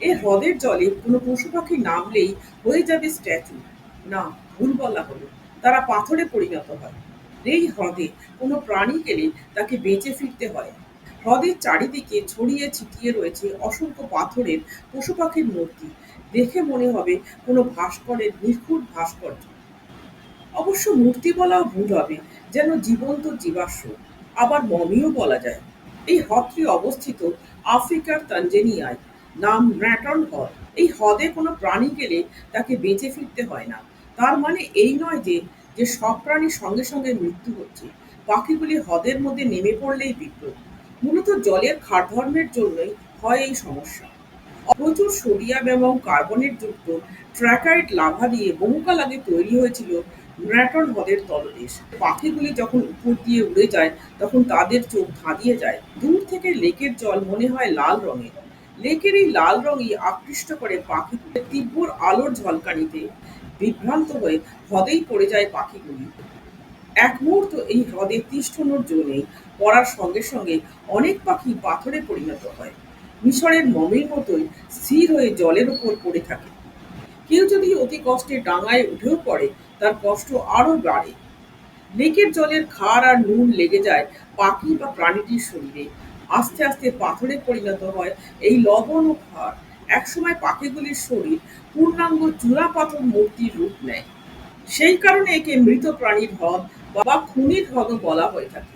এই হ্রদের জলে কোনো পশু পাখি নামলেই হয়ে যাবে স্ট্যাচু। না, ভুল বলা হলো। তারা পাথরে পরিণত হয়। এই হ্রদে কোনো প্রাণী গেলে তাকে বেঁচে ফিরতে হয়। হ্রদের চারিদিকে ছড়িয়ে ছিটিয়ে রয়েছে অসংখ্য পাথরের পশু পাখির মূর্তি। দেখে মনে হবে কোনো ভাস্করের নিখুঁত ভাস্কর্য। অবশ্য মূর্তি বলাও ভুল হবে, যেন জীবন্ত জীবাশ্ম। আবার মমিও বলা যায়। এই হ্রদটি অবস্থিত আফ্রিকার তানজেনিয়ায়। নাম ম্যাটন হ্রদ। এই হ্রদে কোনো প্রাণী গেলে তাকে বেঁচে ফিরতে হয় না। তার মানে এই নয় যে যে সব প্রাণীর সঙ্গে সঙ্গে মৃত্যু হচ্ছে। পাখিগুলি হ্রদের মধ্যে নেমে পড়লেই বিপদ। মূলত জলের খাদ্যধর্মের জন্যই হয় এই সমস্যা। প্রচুর সোডিয়াম এবং কার্বনেট যুক্ত ট্র্যাকাইট লাভা দিয়ে বহুকাল আগে তৈরি হয়েছিল ম্যাটন হ্রদের তলদেশ। পাখিগুলি যখন উপর দিয়ে উড়ে যায় তখন তাদের চোখ ধাঁধিয়ে যায়। দূর থেকে লেকের জল মনে হয় লাল রঙের। লেকের এই লাল রঙই আকৃষ্ট করে পাখিগুলি। তীব্র আলোর ঝলকানিতে বিভ্রান্ত হয়ে হ্রদেই পড়ে যায় পাখিগুলি। এক মুহূর্ত এই হ্রদে তিষ্ঠনোর জো নেই। পড়ার সঙ্গে সঙ্গে অনেক পাখি পাথরে পরিণত হয়। মিশরের মমির মতোই স্থির হয়ে জলের উপর পড়ে থাকে। কেউ যদি অতি কষ্টে ডাঙায় উঠেও পড়ে, তার কষ্ট আরো বাড়ে। লেকের জলের ক্ষার আর নুন লেগে যায় পাখি বা প্রাণীটির শরীরে। আস্তে আস্তে পাথরে পরিণত হয় এই লবণ ও ক্ষার। একসময় পাখিগুলির শরীর পূর্ণাঙ্গ চূড়াপাথর মূর্তির রূপ নেয়। সেই কারণে একে মৃত প্রাণীর হ্রদ বা খুনির হ্রদও বলা হয়ে থাকে।